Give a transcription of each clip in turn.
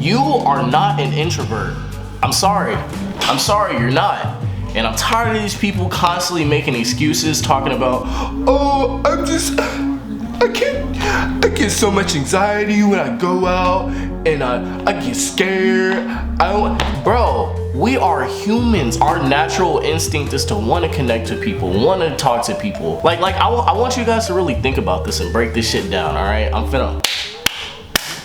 You are not an introvert. I'm sorry, you're not. And I'm tired of these people constantly making excuses, talking about, oh, I get so much anxiety when I go out, and I get scared. Bro, we are humans. Our natural instinct is to want to connect to people, want to talk to people. Like I want you guys to really think about this and break this shit down, all right? I'm finna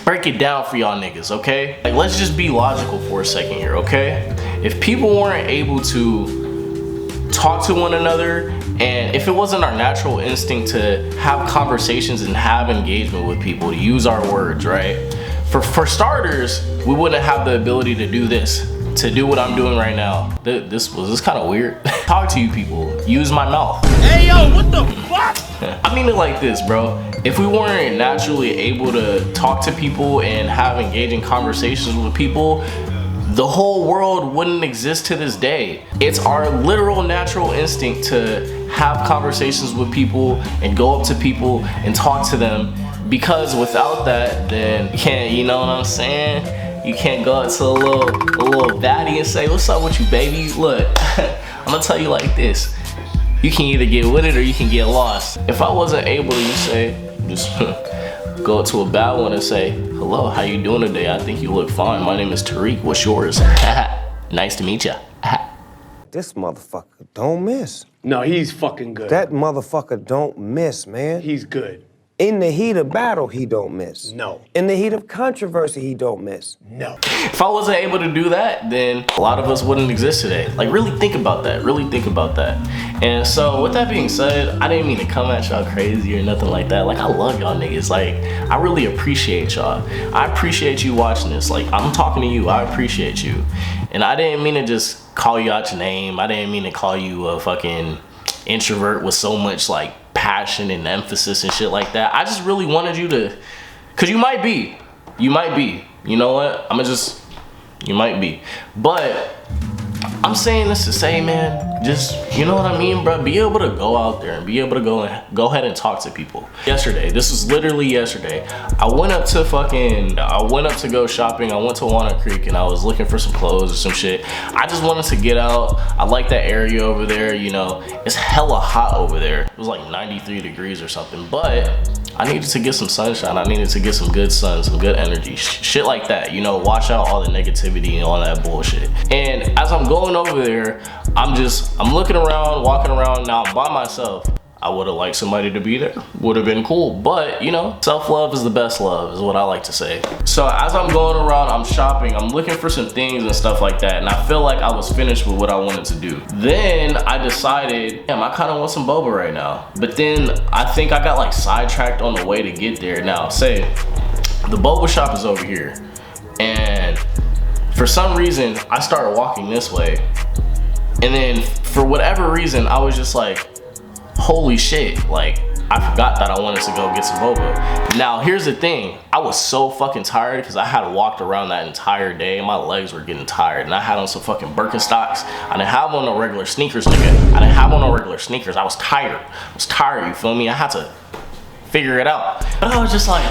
break it down for y'all niggas, okay? Like, let's just be logical for a second here, okay? If people weren't able to talk to one another, and if it wasn't our natural instinct to have conversations and have engagement with people, to use our words, right? For starters, we wouldn't have the ability to do this, to do what I'm doing right now. This kind of weird. Talk to you people, use my mouth. Hey yo, what the fuck? I mean it like this, bro. If we weren't naturally able to talk to people and have engaging conversations with people, the whole world wouldn't exist to this day. It's our literal natural instinct to have conversations with people and go up to people and talk to them, because without that, then you can't, you know what I'm saying? You can't go up to a little baddie and say, what's up with you, baby? Look, I'm gonna tell you like this. You can either get with it or you can get lost. If I wasn't able to, just go up to a bad one and say, hello, how you doing today? I think you look fine. My name is Tariq. What's yours? Nice to meet ya. This motherfucker don't miss. No, he's fucking good. That motherfucker don't miss, man. He's good. In the heat of battle, he don't miss. No. In the heat of controversy, he don't miss. No. If I wasn't able to do that, then a lot of us wouldn't exist today. Like, really think about that. Really think about that. And so, with that being said, I didn't mean to come at y'all crazy or nothing like that. Like, I love y'all niggas. Like, I really appreciate y'all. I appreciate you watching this. Like, I'm talking to you. I appreciate you. And I didn't mean to just call you out your name. I didn't mean to call you a fucking introvert with so much, like, passion and emphasis and shit like that. I just really wanted you to, cause you might be, you know what, you might be, but I'm saying this to say, man, just, you know what I mean, bro, be able to go out there and be able to go ahead and talk to people. Yesterday, this was literally yesterday, I went up to go shopping. I went to Walnut Creek and I was looking for some clothes or some shit. I just wanted to get out. I like that area over there, you know, it's hella hot over there. It was like 93 degrees or something, but I needed to get some sunshine. I needed to get some good sun, some good energy, shit like that, you know, watch out all the negativity and all that bullshit. And as I'm going over there, I'm looking around, walking around. Now I'm by myself. I would have liked somebody to be there, would have been cool, but you know, self-love is the best love, is what I like to say. So as I'm going around, I'm shopping, I'm looking for some things and stuff like that, and I feel like I was finished with what I wanted to do. Then I decided, damn, I kind of want some boba right now. But then I think I got like sidetracked on the way to get there. Now, say the boba shop is over here, and for some reason, I started walking this way, and then for whatever reason, I was just like, holy shit, like, I forgot that I wanted to go get some boba. Now, here's the thing. I was so fucking tired because I had walked around that entire day and my legs were getting tired, and I had on some fucking Birkenstocks. I didn't have on no regular sneakers, nigga. I didn't have on no regular sneakers. I was tired. You feel me? I had to figure it out. But I was just like,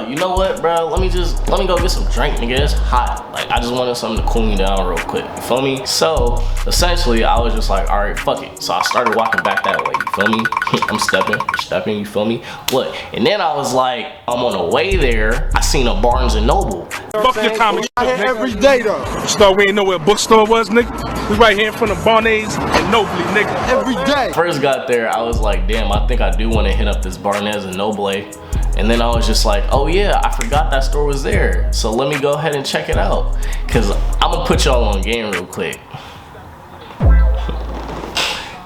you know what, bro? Let me go get some drink, nigga. It's hot. Like, I just wanted something to cool me down real quick. You feel me? So essentially, I was just like, all right, fuck it. So I started walking back that way. You feel me? I'm stepping. You feel me? Look, and then I was like, I'm on the way there. I seen a Barnes and Noble. Fuck your comic shit, every day though. Start we ain't know where a bookstore was, nigga. We right here in front of Barnes and Noble, nigga. Every day. First got there, I was like, damn, I think I do want to hit up this Barnes and Noble. And then I was just like, oh yeah, I forgot that store was there. So let me go ahead and check it out. Cause I'm gonna put y'all on game real quick.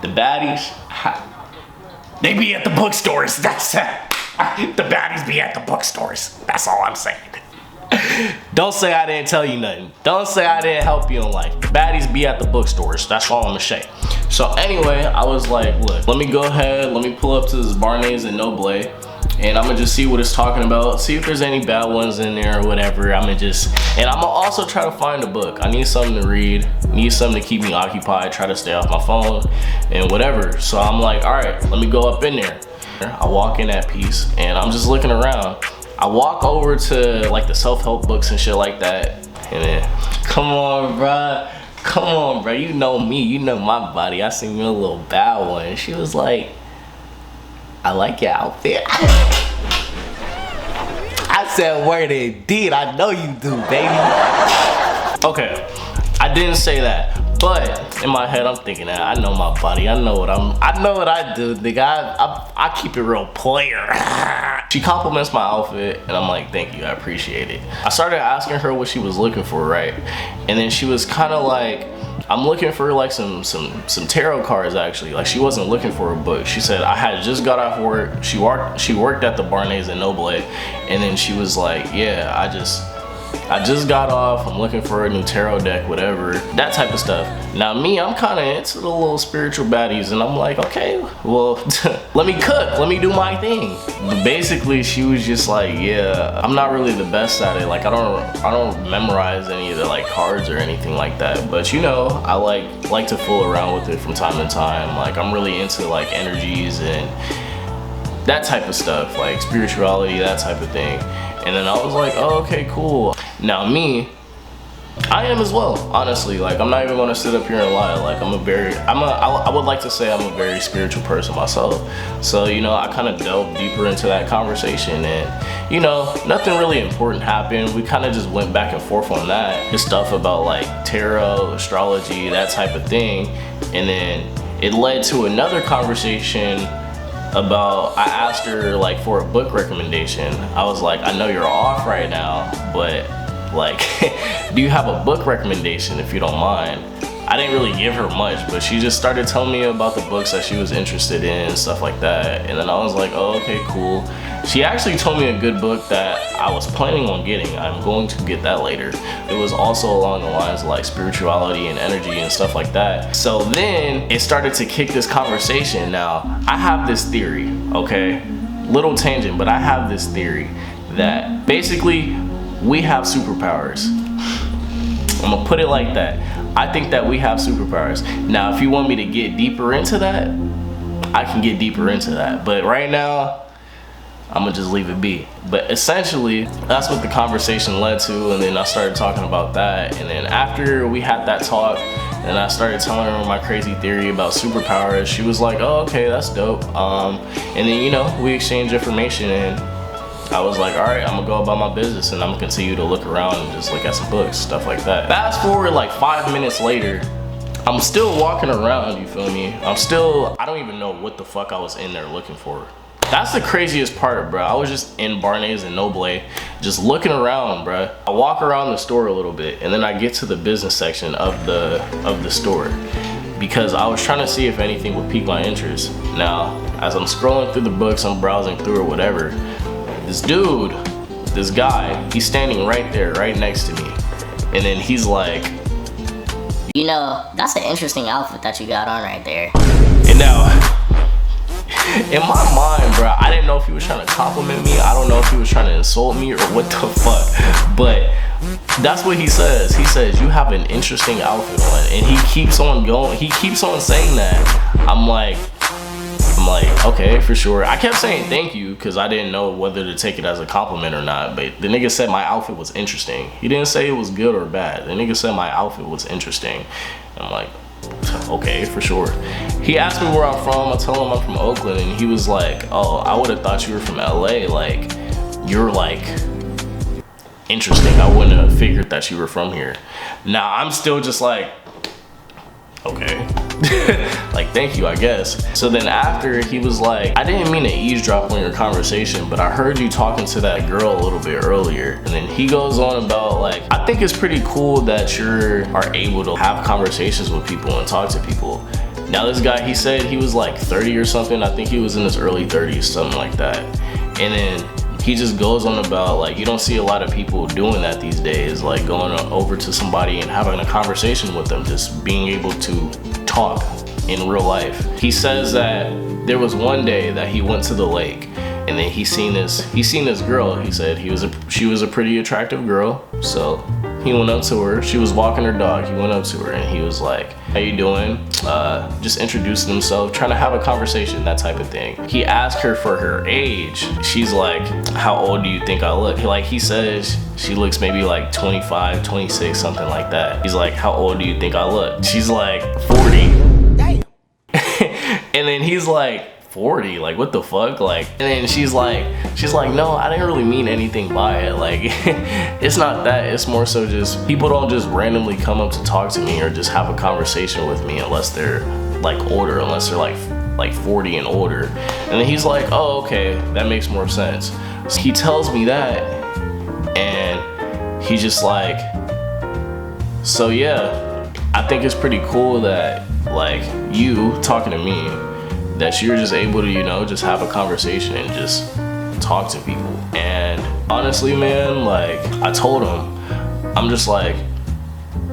The baddies, they be at the bookstores. That's it. The baddies be at the bookstores. That's all I'm saying. Don't say I didn't tell you nothing. Don't say I didn't help you in life. Baddies be at the bookstores. That's all I'm gonna say. So anyway, I was like, look, let me go ahead, let me pull up to this Barnes and Noble, and I'm gonna just see what it's talking about, see if there's any bad ones in there or whatever. And I'm gonna also try to find a book. I need something to read, need something to keep me occupied, try to stay off my phone and whatever. So I'm like, all right, let me go up in there. I walk in that piece and I'm just looking around. I walk over to like the self-help books and shit like that, and then, come on, bruh. Come on, bro. You know me. You know my body. I seen you a little bad one. And she was like, I like your outfit. I said, word indeed. I know you do, baby. Okay, I didn't say that. But in my head, I'm thinking that I know my body. I know what I do, nigga. I keep it real player. She compliments my outfit, and I'm like, thank you, I appreciate it. I started asking her what she was looking for, right? And then she was kind of like, I'm looking for like some tarot cards actually. Like she wasn't looking for a book. She said I had just got off work. She worked at the Barnes and Noble, and then she was like, yeah, I just got off, I'm looking for a new tarot deck, whatever, that type of stuff. Now me, I'm kind of into the little spiritual baddies, and I'm like, okay, well, let me cook, let me do my thing. But basically, she was just like, yeah, I'm not really the best at it. Like I don't memorize any of the like cards or anything like that. But you know, I like to fool around with it from time to time. Like I'm really into like energies and that type of stuff, like spirituality, that type of thing. And then I was like, oh, okay, cool. Now me, I am as well, honestly. Like I'm not even gonna sit up here and lie. Like I would like to say I'm a very spiritual person myself. So, you know, I kind of delved deeper into that conversation, and, you know, nothing really important happened. We kind of just went back and forth on that. Just stuff about like tarot, astrology, that type of thing. And then it led to another conversation about, I asked her like for a book recommendation. I was like, I know you're off right now, but like, do you have a book recommendation if you don't mind? I didn't really give her much, but she just started telling me about the books that she was interested in and stuff like that. And then I was like, oh, okay, cool. She actually told me a good book that I was planning on getting. I'm going to get that later. It was also along the lines of like spirituality and energy and stuff like that. So then it started to kick this conversation. Now, I have this theory, okay? Little tangent, but I have this theory that basically we have superpowers. I'm gonna put it like that. I think that we have superpowers. Now, if you want me to get deeper into that, I can get deeper into that. But right now, I'm gonna just leave it be. But essentially, that's what the conversation led to, and then I started talking about that. And then after we had that talk, and I started telling her my crazy theory about superpowers, she was like, oh, okay, that's dope. And then, you know, we exchanged information, and I was like, all right, I'm gonna go about my business, and I'm gonna continue to look around and just look at some books, stuff like that. Fast forward like 5 minutes later, I'm still walking around, you feel me? I don't even know what the fuck I was in there looking for. That's the craziest part, bro. I was just in Barnes and Noble, just looking around, bro. I walk around the store a little bit, and then I get to the business section of the store, because I was trying to see if anything would pique my interest. Now, as I'm scrolling through the books, I'm browsing through or whatever, this guy, he's standing right there, right next to me. And then he's like, you know, that's an interesting outfit that you got on right there. And now, in my mind, bro, I didn't know if he was trying to compliment me. I don't know if he was trying to insult me or what the fuck. But that's what he says. He says, you have an interesting outfit on. And he keeps on going. He keeps on saying that. I'm like, okay, for sure. I kept saying thank you because I didn't know whether to take it as a compliment or not. But the nigga said my outfit was interesting. He didn't say it was good or bad. The nigga said my outfit was interesting. And I'm like, okay, for sure. He asked me where I'm from. I told him I'm from Oakland, and he was like, oh, I would have thought you were from LA. Like, you're like interesting. I wouldn't have figured that you were from here. Now I'm still just like, okay. Like, thank you, I guess. So then after, he was like, I didn't mean to eavesdrop on your conversation, but I heard you talking to that girl a little bit earlier. And then he goes on about like, I think it's pretty cool that you are able to have conversations with people and talk to people. Now this guy, he said he was like 30 or something. I think he was in his early 30s, something like that. And then he just goes on about like, you don't see a lot of people doing that these days, like going over to somebody and having a conversation with them, just being able to talk in real life. He says that there was one day that he went to the lake, and then he seen this girl. He said she was a pretty attractive girl, so He went up to her. She was walking her dog. He went up to her and he was like, how you doing? Just introducing himself, trying to have a conversation, that type of thing. He asked her for her age. She's like, how old do you think I look? He says she looks maybe like 25, 26, something like that. He's like, how old do you think I look? She's like, 40. Damn. And then he's like, 40, like what the fuck? Like, and then she's like, no, I didn't really mean anything by it. Like, it's not that, it's more so just people don't just randomly come up to talk to me or just have a conversation with me unless they're like older, unless they're like 40 and older. And then he's like, oh, okay, that makes more sense. So he tells me that, and he's just like, so yeah, I think it's pretty cool that like you talking to me, that you're just able to, you know, just have a conversation and just talk to people. And honestly, man, like I told him, I'm just like,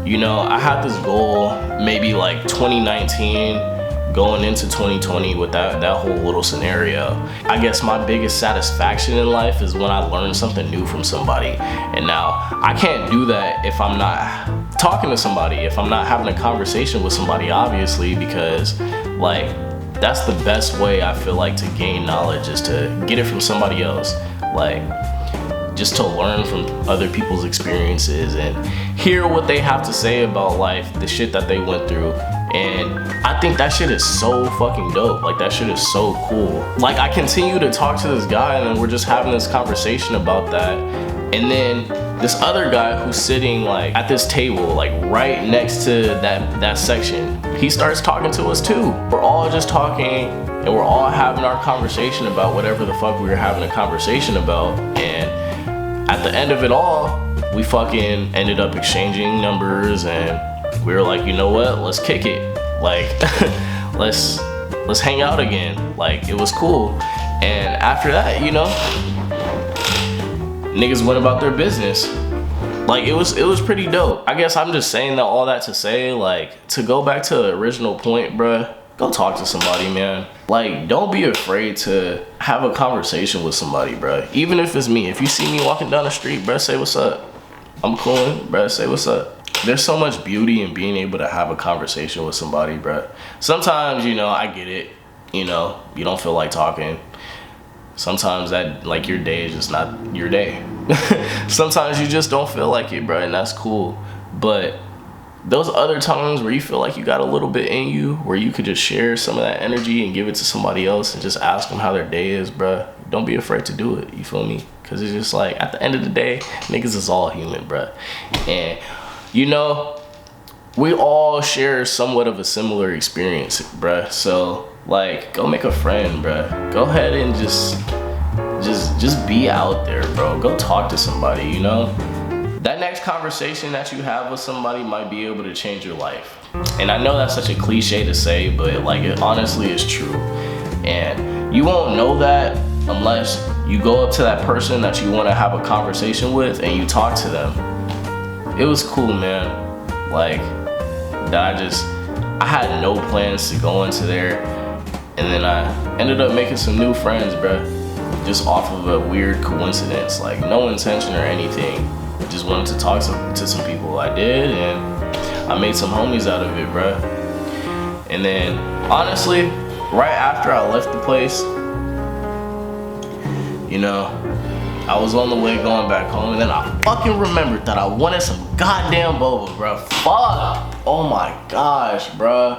you know, I had this goal maybe like 2019 going into 2020 with that whole little scenario. I guess my biggest satisfaction in life is when I learn something new from somebody. And now I can't do that if I'm not talking to somebody, if I'm not having a conversation with somebody, obviously, because like that's the best way I feel like to gain knowledge, is to get it from somebody else. Like, just to learn from other people's experiences and hear what they have to say about life, the shit that they went through. And I think that shit is so fucking dope. Like, that shit is so cool. Like, I continue to talk to this guy and then we're just having this conversation about that. And then this other guy who's sitting like at this table, like right next to that section, he starts talking to us too. We're all just talking and we're all having our conversation about whatever the fuck we were having a conversation about. And at the end of it all, we fucking ended up exchanging numbers and we were like, you know what, let's kick it. Like, let's hang out again. Like, it was cool. And after that, you know, niggas went about their business. Like, it was pretty dope. I guess I'm just saying that all that to say, like, to go back to the original point, bruh, go talk to somebody, man. Like, don't be afraid to have a conversation with somebody, bruh. Even if it's me. If you see me walking down the street, bruh, say what's up. I'm cool, bruh, say what's up. There's so much beauty in being able to have a conversation with somebody, bruh. Sometimes, you know, I get it. You know, you don't feel like talking. Sometimes that, like, your day is just not your day. Sometimes you just don't feel like it, bro, and that's cool. But those other times where you feel like you got a little bit in you, where you could just share some of that energy and give it to somebody else and just ask them how their day is, bro, don't be afraid to do it, you feel me? Because it's just like, at the end of the day, niggas is all human, bro. And, you know, we all share somewhat of a similar experience, bro. So, like, go make a friend, bro. Go ahead and just be out there, bro. Go talk to somebody, you know? That next conversation that you have with somebody might be able to change your life. And I know that's such a cliche to say, but like, it honestly is true. And you won't know that unless you go up to that person that you want to have a conversation with and you talk to them. It was cool, man. Like, I had no plans to go into there. And then I ended up making some new friends, bruh. Just off of a weird coincidence. Like, no intention or anything. Just wanted to talk to some people. I did, and I made some homies out of it, bruh. And then, honestly, right after I left the place, you know, I was on the way going back home, and then I fucking remembered that I wanted some goddamn boba, bruh. Fuck! Oh my gosh, bruh.